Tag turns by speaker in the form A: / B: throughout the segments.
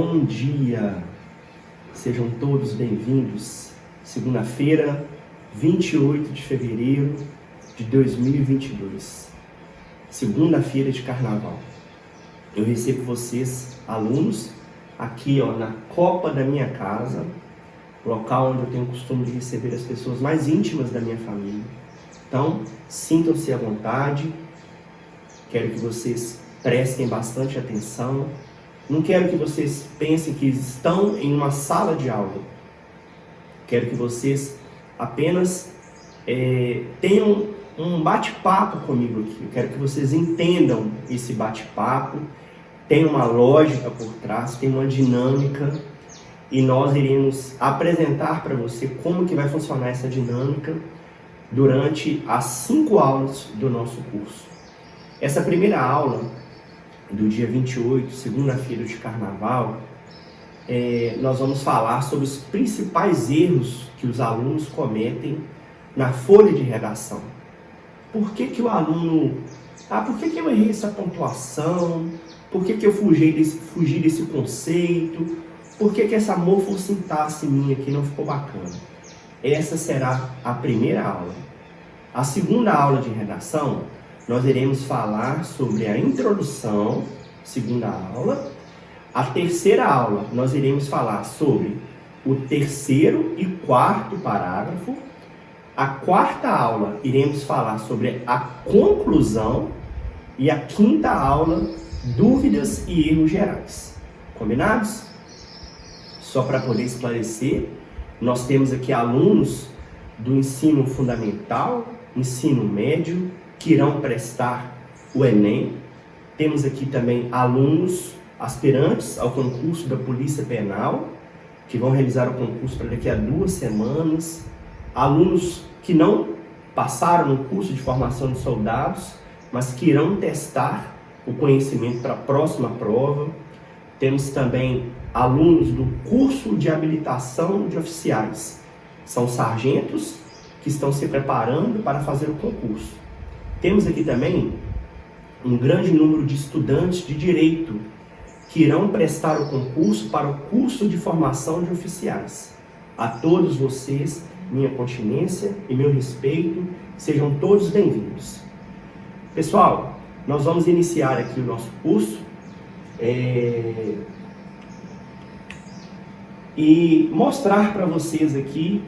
A: Bom dia, sejam todos bem-vindos. Segunda-feira, 28 de fevereiro de 2022, segunda-feira de carnaval. Eu recebo vocês, alunos, aqui na copa da minha casa, local onde eu tenho o costume de receber as pessoas mais íntimas da minha família. Então, sintam-se à vontade, quero que vocês prestem bastante atenção. Não quero que vocês pensem que estão em uma sala de aula. Quero que vocês apenas tenham um bate-papo comigo aqui. Eu quero que vocês entendam esse bate-papo. Tem uma lógica por trás, tem uma dinâmica. E nós iremos apresentar para você como que vai funcionar essa dinâmica durante as 5 aulas do nosso curso. Essa primeira aula do dia 28, segunda-feira de carnaval, nós vamos falar sobre os principais erros que os alunos cometem na folha de redação. Por que que o aluno... por que que eu errei essa pontuação? Por que que eu fugi desse conceito? Por que que essa morfossintaxe minha aqui não ficou bacana? Essa será a primeira aula. A segunda aula de redação, nós iremos falar sobre a introdução, segunda aula. A terceira aula, nós iremos falar sobre o terceiro e quarto parágrafo. A quarta aula, iremos falar sobre a conclusão. E a quinta aula, dúvidas e erros gerais. Combinados? Só para poder esclarecer, nós temos aqui alunos do ensino fundamental, ensino médio, que irão prestar o Enem. Temos aqui também alunos aspirantes ao concurso da Polícia Penal, que vão realizar o concurso para daqui a 2 semanas. Alunos que não passaram no curso de formação de soldados, mas que irão testar o conhecimento para a próxima prova. Temos também alunos do curso de habilitação de oficiais. São sargentos que estão se preparando para fazer o concurso. Temos aqui também um grande número de estudantes de Direito que irão prestar o concurso para o curso de formação de oficiais. A todos vocês, minha continência e meu respeito, sejam todos bem-vindos. Pessoal, nós vamos iniciar aqui o nosso curso e mostrar para vocês aqui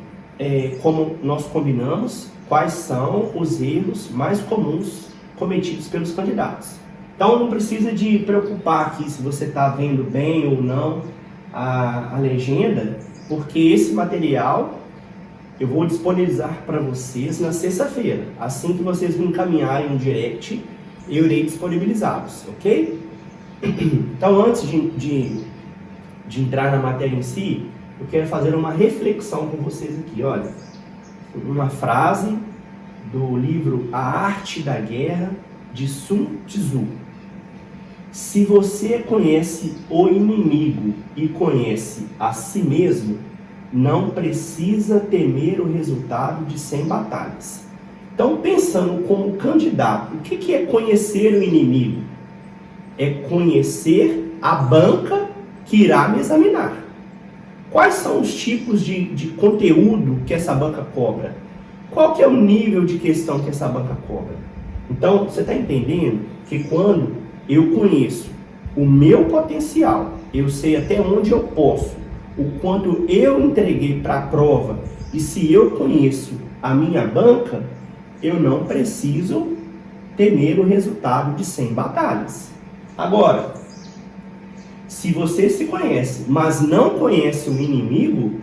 A: como nós combinamos, quais são os erros mais comuns cometidos pelos candidatos. Então não precisa de preocupar aqui se você está vendo bem ou não a legenda, porque esse material eu vou disponibilizar para vocês na sexta-feira. Assim que vocês me encaminharem um direct, eu irei disponibilizá-los, ok? Então antes de entrar na matéria em si, eu quero fazer uma reflexão com vocês aqui, olha. Uma frase do livro A Arte da Guerra, de Sun Tzu. Se você conhece o inimigo e conhece a si mesmo, não precisa temer o resultado de 100 batalhas. Então, pensando como candidato, o que é conhecer o inimigo? É conhecer a banca que irá me examinar. Quais são os tipos de conteúdo que essa banca cobra? Qual que é o nível de questão que essa banca cobra? Então, você está entendendo que quando eu conheço o meu potencial, eu sei até onde eu posso, o quanto eu entreguei para a prova, e se eu conheço a minha banca, eu não preciso temer o resultado de 100 batalhas. Agora, se você se conhece, mas não conhece o inimigo,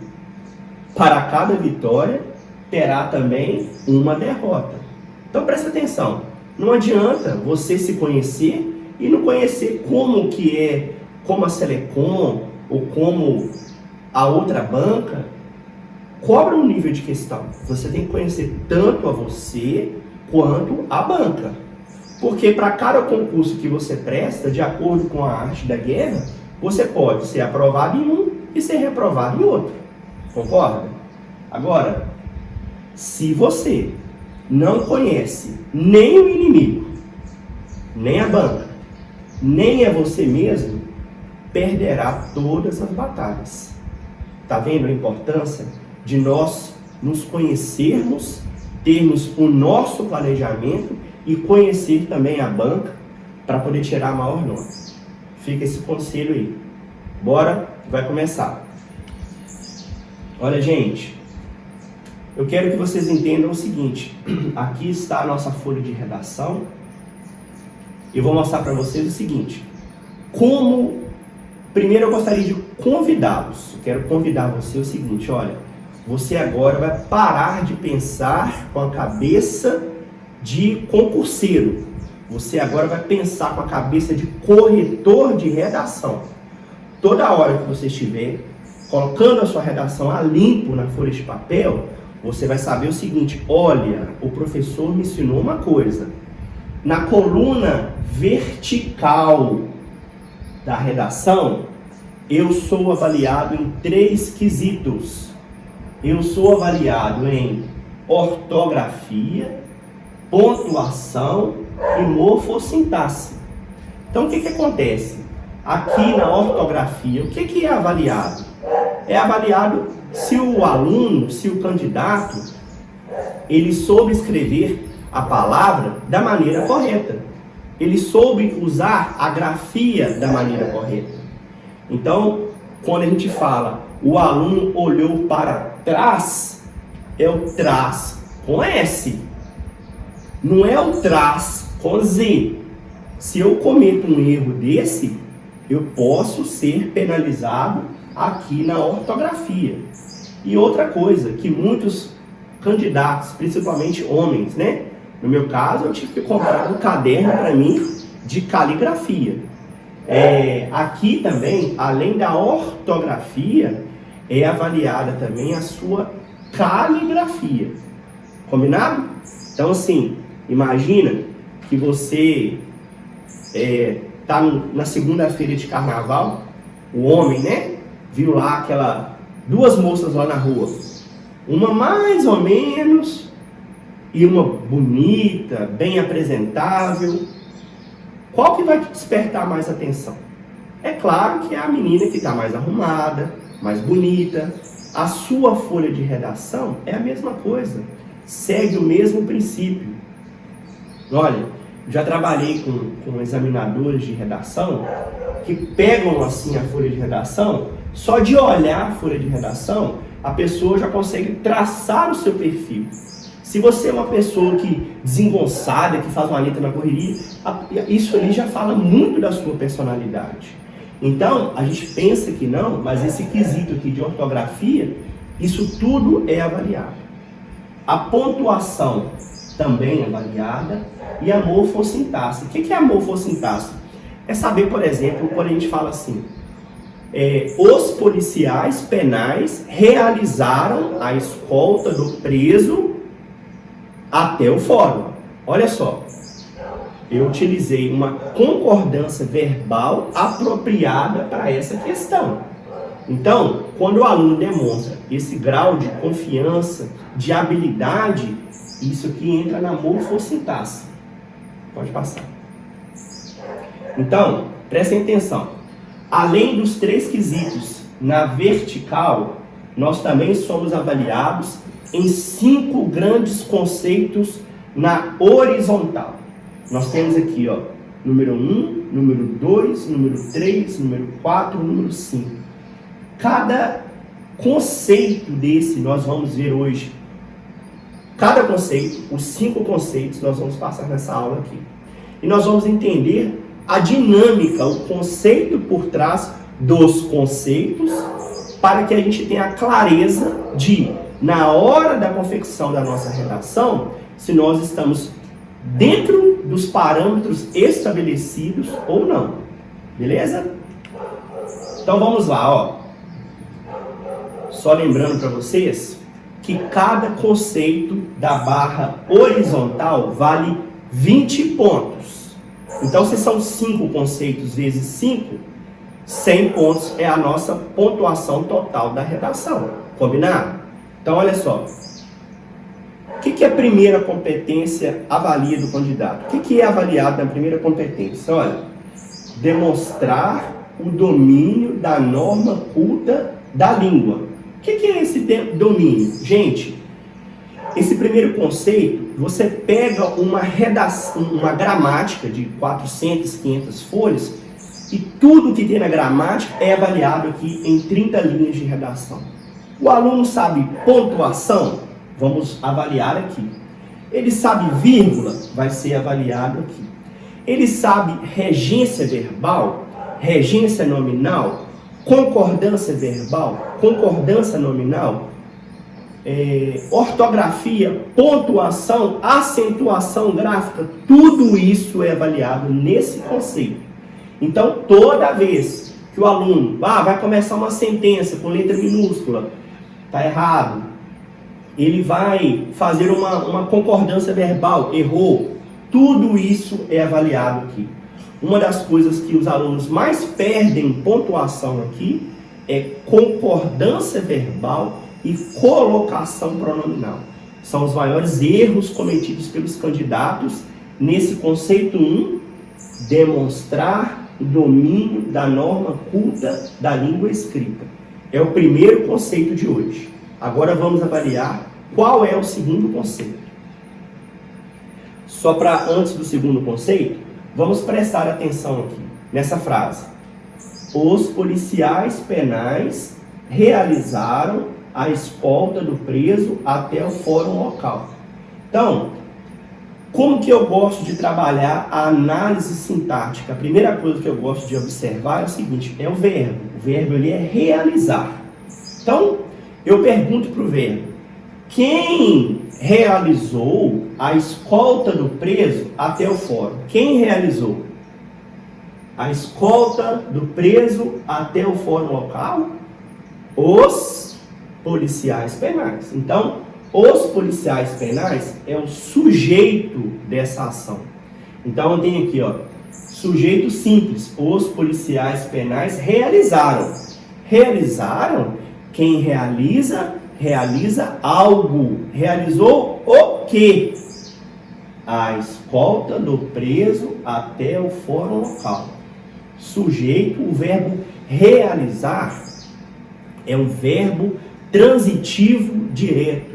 A: para cada vitória terá também uma derrota. Então presta atenção, não adianta você se conhecer e não conhecer como a Selecom ou como a outra banca cobra um nível de questão. Você tem que conhecer tanto a você quanto a banca. Porque para cada concurso que você presta, de acordo com a arte da guerra, você pode ser aprovado em um e ser reprovado em outro. Concorda? Agora, se você não conhece nem o inimigo, nem a banca, nem é você mesmo, perderá todas as batalhas. Está vendo a importância de nós nos conhecermos, termos o nosso planejamento e conhecer também a banca para poder tirar a maior nota? Fica esse conselho aí. Bora, vai começar. Olha, gente, eu quero que vocês entendam o seguinte. Aqui está a nossa folha de redação. Eu vou mostrar para vocês o seguinte. Primeiro eu gostaria de convidá-los. Eu quero convidar você o seguinte, olha. Você agora vai parar de pensar com a cabeça de concurseiro. Você agora vai pensar com a cabeça de corretor de redação. Toda hora que você estiver colocando a sua redação a limpo na folha de papel, você vai saber o seguinte: olha, o professor me ensinou uma coisa. Na coluna vertical da redação, eu sou avaliado em 3 quesitos. Eu sou avaliado em ortografia, pontuação e morfossintaxe. Então, o que acontece? Aqui na ortografia, o que é avaliado? É avaliado se o aluno, se o candidato, ele soube escrever a palavra da maneira correta. Ele soube usar a grafia da maneira correta. Então, quando a gente fala, o aluno olhou para trás, é o trás com S. Não é o trás com Z. Se eu cometo um erro desse, eu posso ser penalizado aqui na ortografia. E outra coisa, que muitos candidatos, principalmente homens, né? No meu caso, eu tive que comprar um caderno para mim de caligrafia. Aqui também, além da ortografia, é avaliada também a sua caligrafia. Combinado? Então, assim, imagina que você tá na segunda-feira de carnaval, o homem, né? Viu lá 2 moças lá na rua. Uma mais ou menos e uma bonita, bem apresentável. Qual que vai te despertar mais atenção? É claro que é a menina que está mais arrumada, mais bonita. A sua folha de redação é a mesma coisa. Segue o mesmo princípio. Olha, já trabalhei com examinadores de redação que pegam assim a folha de redação, só de olhar a folha de redação, a pessoa já consegue traçar o seu perfil. Se você é uma pessoa desengonçada, que faz uma letra na correria, isso ali já fala muito da sua personalidade. Então, a gente pensa que não, mas esse quesito aqui de ortografia, isso tudo é avaliado. A pontuação também é avaliada e a morfossintaxe. O que é a morfossintaxe? É saber, por exemplo, quando a gente fala assim, os policiais penais realizaram a escolta do preso até o fórum. Olha só, eu utilizei uma concordância verbal apropriada para essa questão. Então, quando o aluno demonstra esse grau de confiança, de habilidade, isso aqui entra na morfossintaxe. Pode passar. Então, prestem atenção. Além dos 3 quesitos na vertical, nós também somos avaliados em 5 grandes conceitos na horizontal. Nós temos aqui, ó, número 1, número 2, número 3, número 4, número 5. Cada conceito desse nós vamos ver hoje. Cada conceito, os 5 conceitos, nós vamos passar nessa aula aqui. E nós vamos entender a dinâmica, o conceito por trás dos conceitos, para que a gente tenha a clareza de, na hora da confecção da nossa redação, se nós estamos dentro dos parâmetros estabelecidos ou não. Beleza? Então vamos lá, ó. Só lembrando para vocês que cada conceito da barra horizontal vale 20 pontos. Então, se são 5 conceitos vezes 5, 100 pontos é a nossa pontuação total da redação. Combinado? Então, olha só. O que é a primeira competência avalia do candidato? O que é avaliado na primeira competência? Olha, demonstrar o domínio da norma culta da língua. O que é esse domínio? Gente, esse primeiro conceito, você pega uma redação, uma gramática de 400, 500 folhas, e tudo que tem na gramática é avaliado aqui em 30 linhas de redação. O aluno sabe pontuação? Vamos avaliar aqui. Ele sabe vírgula? Vai ser avaliado aqui. Ele sabe regência verbal? Regência nominal? Concordância verbal? Concordância nominal? Ortografia, pontuação, acentuação gráfica, tudo isso é avaliado nesse conceito. Então, toda vez que o aluno vai começar uma sentença com letra minúscula, está errado, ele vai fazer uma concordância verbal, errou, tudo isso é avaliado aqui. Uma das coisas que os alunos mais perdem pontuação aqui é concordância verbal e colocação pronominal. São os maiores erros cometidos pelos candidatos nesse conceito 1, demonstrar o domínio da norma culta da língua escrita. É o primeiro conceito de hoje. Agora vamos avaliar qual é o segundo conceito. Só para antes do segundo conceito, vamos prestar atenção aqui nessa frase. Os policiais penais realizaram a escolta do preso até o fórum local. Então, como que eu gosto de trabalhar a análise sintática? A primeira coisa que eu gosto de observar é o seguinte, é o verbo. O verbo ele é realizar. Então, eu pergunto para o verbo, quem realizou a escolta do preso até o fórum? Quem realizou a escolta do preso até o fórum local? Os policiais penais. Então, os policiais penais é o sujeito dessa ação. Então, eu tenho aqui, sujeito simples. Os policiais penais realizaram. Realizaram, quem realiza, realiza algo. Realizou o quê? A escolta do preso até o fórum local. Sujeito, o verbo realizar é um verbo transitivo direto.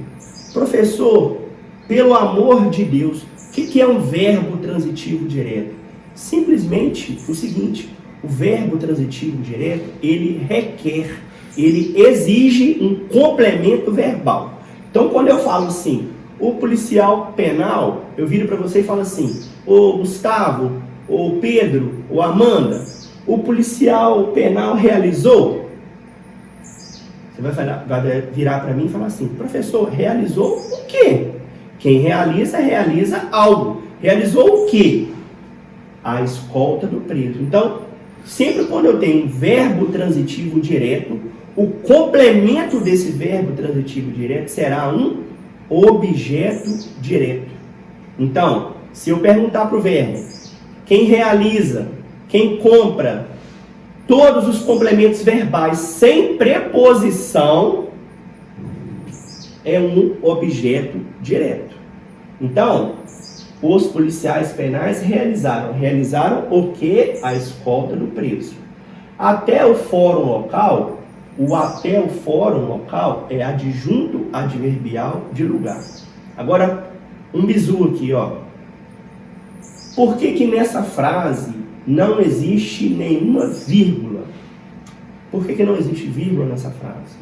A: Professor, pelo amor de Deus, o que é um verbo transitivo direto? Simplesmente o seguinte, o verbo transitivo direto, ele requer, ele exige um complemento verbal. Então, quando eu falo assim, o policial penal, eu viro para você e falo assim, ô Gustavo, ô Pedro, ô Amanda, o policial penal realizou? Você vai virar para mim e falar assim, professor, realizou o quê? Quem realiza, realiza algo. Realizou o quê? A escolta do preso. Então, sempre quando eu tenho um verbo transitivo direto, o complemento desse verbo transitivo direto será um objeto direto. Então, se eu perguntar para o verbo, quem realiza, quem compra, todos os complementos verbais sem preposição é um objeto direto. Então, os policiais penais realizaram o que? A escolta do preso. Até o fórum local, o até o fórum local é adjunto adverbial de lugar. Agora, um bizu aqui, Por que nessa frase não existe nenhuma vírgula? Por que não existe vírgula nessa frase?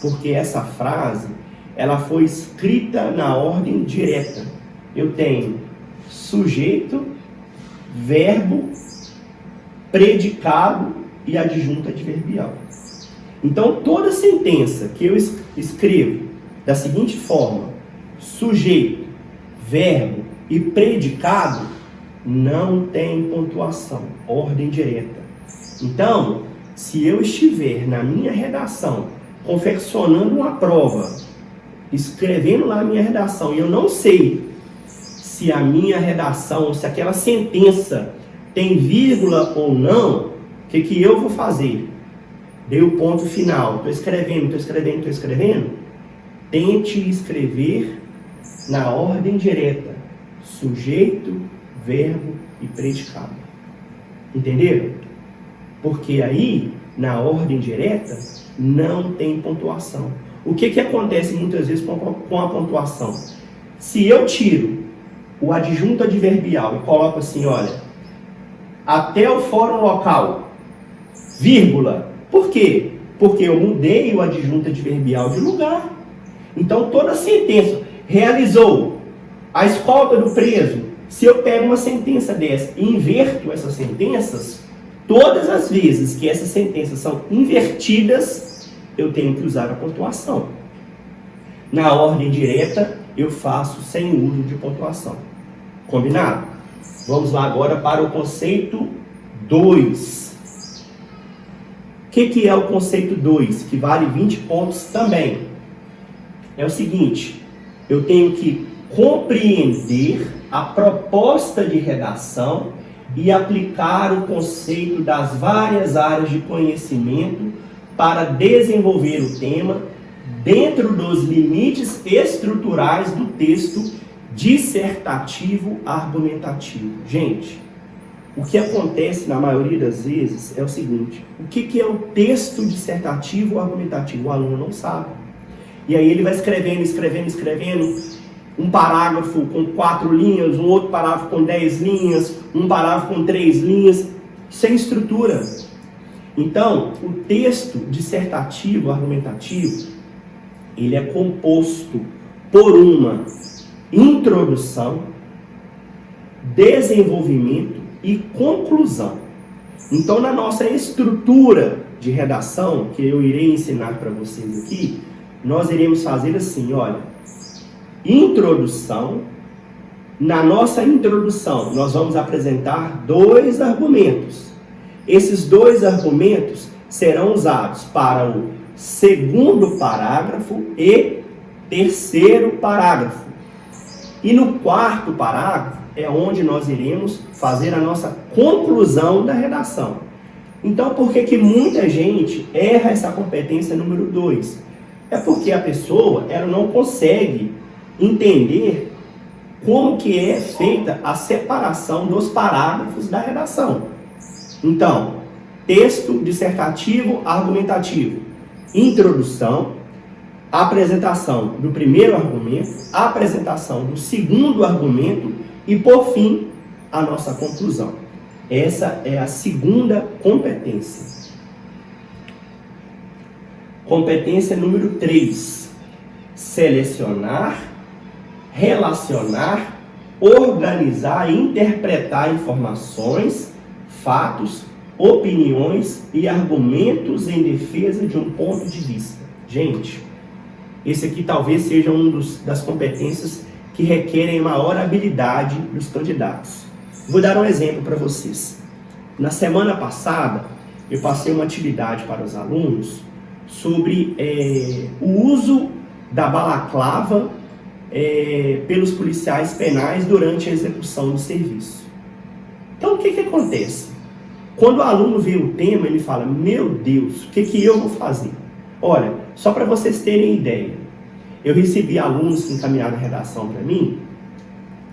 A: Porque essa frase, ela foi escrita na ordem direta. Eu tenho sujeito, verbo, predicado e adjunto adverbial. Então, toda sentença que eu escrevo da seguinte forma, sujeito, verbo e predicado, não tem pontuação, ordem direta. Então, se eu estiver na minha redação, confeccionando uma prova, escrevendo lá a minha redação, e eu não sei se a minha redação, se aquela sentença tem vírgula ou não, o que eu vou fazer? Dei o ponto final, estou escrevendo. Tente escrever na ordem direta, sujeito, verbo e predicado. Entenderam? Porque aí, na ordem direta, não tem pontuação. O que acontece muitas vezes com a pontuação? Se eu tiro o adjunto adverbial e coloco assim, olha, até o fórum local, vírgula. Por quê? Porque eu mudei o adjunto adverbial de lugar. Então, toda sentença realizou a escolta do preso. Se eu pego uma sentença dessa e inverto essas sentenças, todas as vezes que essas sentenças são invertidas, eu tenho que usar a pontuação. Na ordem direta, eu faço sem uso de pontuação. Combinado? Vamos lá agora para o conceito 2. O que é o conceito 2? Que vale 20 pontos também. É o seguinte, eu tenho que compreender a proposta de redação e aplicar o conceito das várias áreas de conhecimento para desenvolver o tema dentro dos limites estruturais do texto dissertativo argumentativo. Gente, o que acontece na maioria das vezes é o seguinte, o que é o texto dissertativo argumentativo? O aluno não sabe. E aí ele vai escrevendo, um parágrafo com 4 linhas, um outro parágrafo com 10 linhas, um parágrafo com 3 linhas, sem estrutura. Então, o texto dissertativo argumentativo, ele é composto por uma introdução, desenvolvimento e conclusão. Então, na nossa estrutura de redação, que eu irei ensinar para vocês aqui, nós iremos fazer assim, olha, introdução. Na nossa introdução, nós vamos apresentar 2 argumentos. Esses 2 argumentos serão usados para o segundo parágrafo e terceiro parágrafo. E no quarto parágrafo é onde nós iremos fazer a nossa conclusão da redação. Então, por que muita gente erra essa competência número 2? É porque a pessoa ela não consegue entender como que é feita a separação dos parágrafos da redação. Então, texto dissertativo argumentativo, introdução, apresentação do primeiro argumento, apresentação do segundo argumento e, por fim, a nossa conclusão. Essa é a segunda competência. Competência número 3. Selecionar, relacionar, organizar e interpretar informações, fatos, opiniões e argumentos em defesa de um ponto de vista. Gente, esse aqui talvez seja das competências que requerem maior habilidade dos candidatos. Vou dar um exemplo para vocês. Na semana passada, eu passei uma atividade para os alunos sobre o uso da balaclava pelos policiais penais durante a execução do serviço. Então, o que acontece? Quando o aluno vê o tema, ele fala, meu Deus, o que eu vou fazer? Olha, só para vocês terem ideia, eu recebi alunos que encaminharam a redação para mim,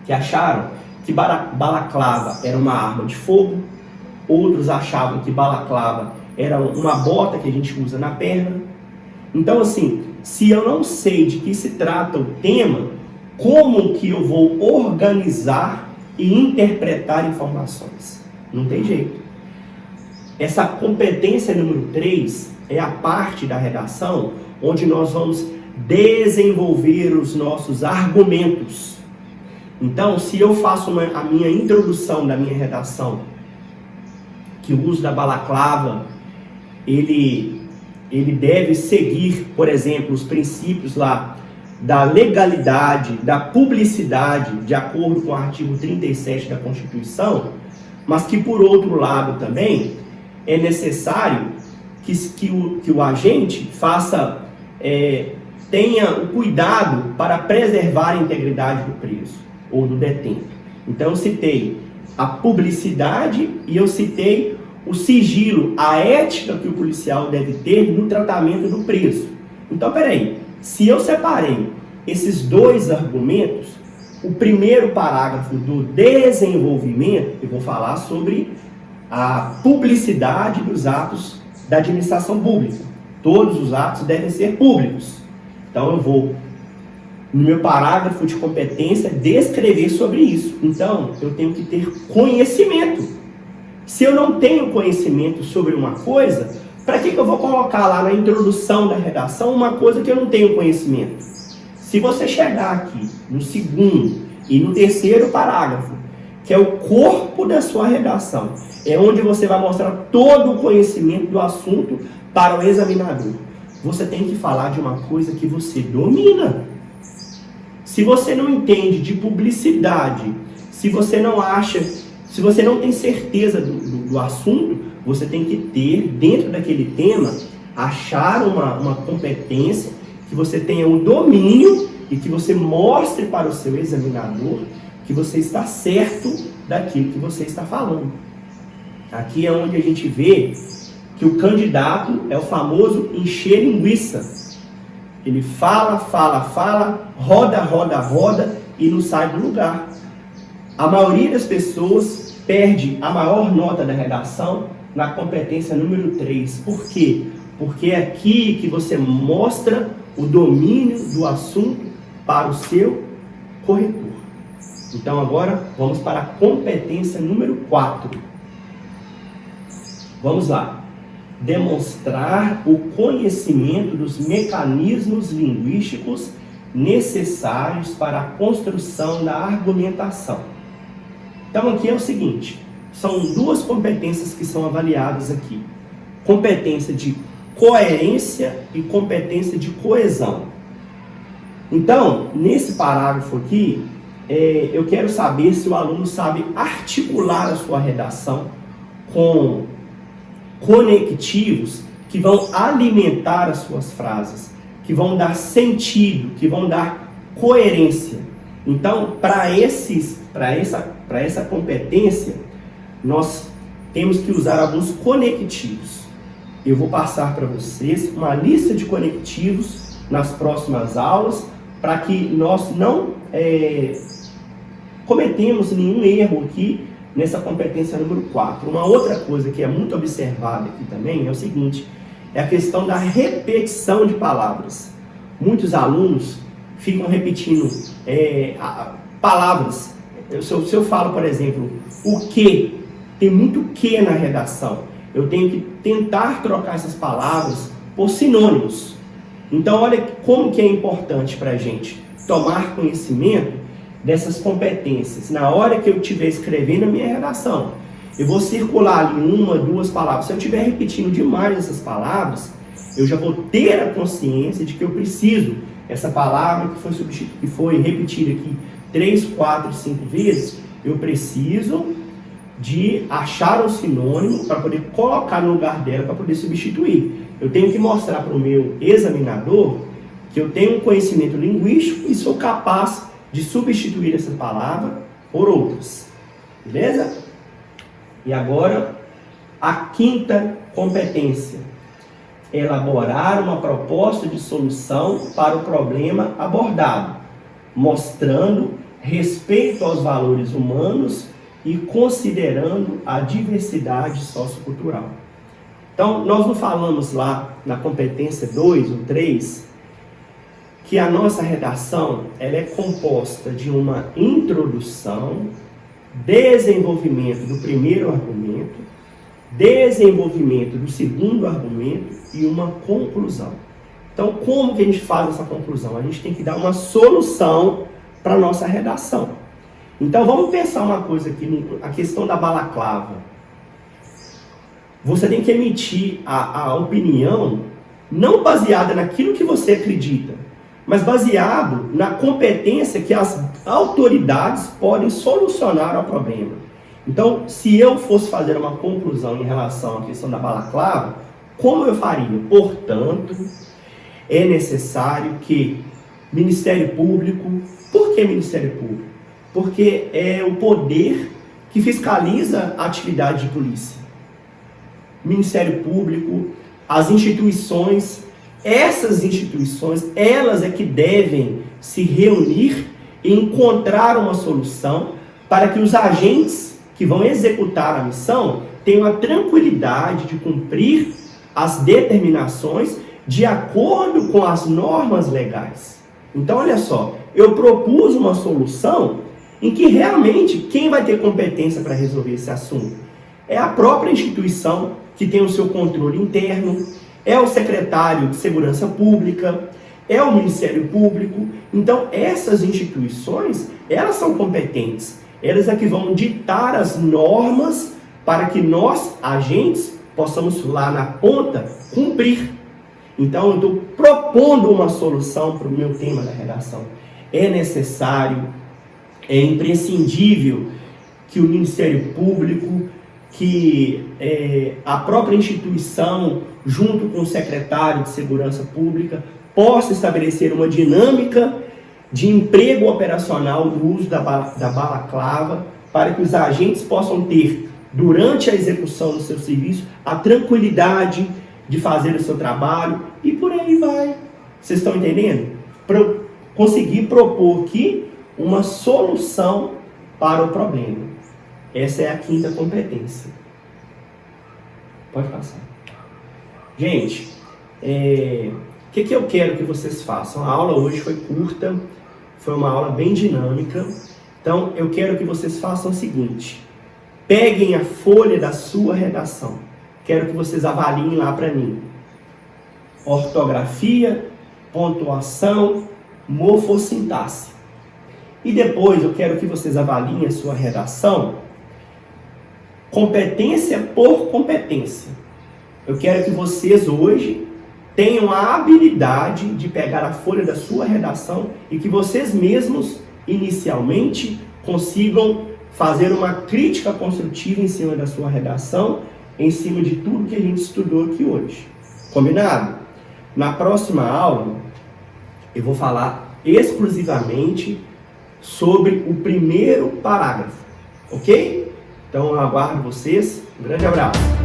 A: que acharam que balaclava era uma arma de fogo, outros achavam que balaclava era uma bota que a gente usa na perna. Então, assim, se eu não sei de que se trata o tema, como que eu vou organizar e interpretar informações? Não tem jeito. Essa competência número 3 é a parte da redação onde nós vamos desenvolver os nossos argumentos. Então, se eu faço a minha introdução da minha redação, que o uso da balaclava, ele deve seguir, por exemplo, os princípios lá da legalidade, da publicidade, de acordo com o artigo 37 da Constituição, mas que, por outro lado, também é necessário que o agente tenha o cuidado para preservar a integridade do preso ou do detento. Então, eu citei a publicidade e eu citei o sigilo, a ética que o policial deve ter no tratamento do preso. Então, peraí, se eu separei esses 2 argumentos, o primeiro parágrafo do desenvolvimento, eu vou falar sobre a publicidade dos atos da administração pública. Todos os atos devem ser públicos. Então eu vou, no meu parágrafo de competência, descrever sobre isso. Então eu tenho que ter conhecimento. Se eu não tenho conhecimento sobre uma coisa, para que eu vou colocar lá na introdução da redação uma coisa que eu não tenho conhecimento? Se você chegar aqui no segundo e no terceiro parágrafo, que é o corpo da sua redação, é onde você vai mostrar todo o conhecimento do assunto para o examinador. Você tem que falar de uma coisa que você domina. Se você não entende de publicidade, se você não acha, se você não tem certeza do assunto, você tem que ter, dentro daquele tema, achar uma competência, que você tenha um domínio e que você mostre para o seu examinador que você está certo daquilo que você está falando. Aqui é onde a gente vê que o candidato é o famoso encher linguiça. Ele fala, roda e não sai do lugar. A maioria das pessoas perde a maior nota da redação na competência número 3. Por quê? Porque é aqui que você mostra o domínio do assunto para o seu corretor. Então agora vamos para a competência número 4. Vamos lá. Demonstrar o conhecimento dos mecanismos linguísticos necessários para a construção da argumentação. Então aqui é o seguinte, são duas competências que são avaliadas aqui. Competência de coerência e competência de coesão. Então, nesse parágrafo aqui, eu quero saber se o aluno sabe articular a sua redação com conectivos que vão alimentar as suas frases, que vão dar sentido, que vão dar coerência. Então, para essa competência, nós temos que usar alguns conectivos. Eu vou passar para vocês uma lista de conectivos nas próximas aulas, para que nós não cometemos nenhum erro aqui nessa competência número 4. Uma outra coisa que é muito observada aqui também é o seguinte, é a questão da repetição de palavras. Muitos alunos ficam repetindo palavras. Se eu falo, por exemplo, o que, tem muito que na redação. Eu tenho que tentar trocar essas palavras por sinônimos. Então, olha como que é importante para a gente tomar conhecimento dessas competências. Na hora que eu estiver escrevendo a minha redação, eu vou circular ali uma, duas palavras. Se eu estiver repetindo demais essas palavras, eu já vou ter a consciência de que eu preciso, essa palavra que foi repetida aqui 3, 4, 5 vezes, eu preciso de achar um sinônimo para poder colocar no lugar dela, para poder substituir. Eu tenho que mostrar para o meu examinador que eu tenho um conhecimento linguístico e sou capaz de substituir essa palavra por outras. Beleza? E agora, a quinta competência. Elaborar uma proposta de solução para o problema abordado, mostrando respeito aos valores humanos e considerando a diversidade sociocultural. Então, nós não falamos lá na competência 2 ou 3 que a nossa redação ela é composta de uma introdução, desenvolvimento do primeiro argumento, desenvolvimento do segundo argumento e uma conclusão. Então, como que a gente faz essa conclusão? A gente tem que dar uma solução para a nossa redação. Então, vamos pensar uma coisa aqui, a questão da balaclava. Você tem que emitir a opinião não baseada naquilo que você acredita, mas baseado na competência que as autoridades podem solucionar ao problema. Então, se eu fosse fazer uma conclusão em relação à questão da balaclava, como eu faria? Portanto, é necessário que Ministério Público... Por que Ministério Público? Porque é o poder que fiscaliza a atividade de polícia. Ministério Público, as instituições, essas instituições, elas é que devem se reunir e encontrar uma solução para que os agentes que que vão executar a missão tenham a tranquilidade de cumprir as determinações de acordo com as normas legais. Então, olha só, eu propus uma solução em que realmente quem vai ter competência para resolver esse assunto é a própria instituição que tem o seu controle interno, é o secretário de Segurança Pública, é o Ministério Público. Então, essas instituições, elas são competentes. Elas é que vão ditar as normas para que nós, agentes, possamos lá na ponta cumprir. Então, eu estou propondo uma solução para o meu tema da redação. É necessário, é imprescindível que o Ministério Público, que a própria instituição, junto com o secretário de Segurança Pública, possa estabelecer uma dinâmica de emprego operacional do uso da balaclava, para que os agentes possam ter, durante a execução do seu serviço, a tranquilidade de fazer o seu trabalho, e por aí vai. Vocês estão entendendo? Para conseguir propor aqui uma solução para o problema. Essa é a quinta competência. Pode passar. Gente, o que eu quero que vocês façam? A aula hoje foi curta, foi uma aula bem dinâmica. Então, eu quero que vocês façam o seguinte. Peguem a folha da sua redação. Quero que vocês avaliem lá para mim. Ortografia, pontuação, morfossintaxe. E depois eu quero que vocês avaliem a sua redação competência por competência. Eu quero que vocês hoje tenham a habilidade de pegar a folha da sua redação e que vocês mesmos, inicialmente, consigam fazer uma crítica construtiva em cima da sua redação, em cima de tudo que a gente estudou aqui hoje. Combinado? Na próxima aula, eu vou falar exclusivamente sobre o primeiro parágrafo, ok? Então, eu aguardo vocês. Um grande abraço.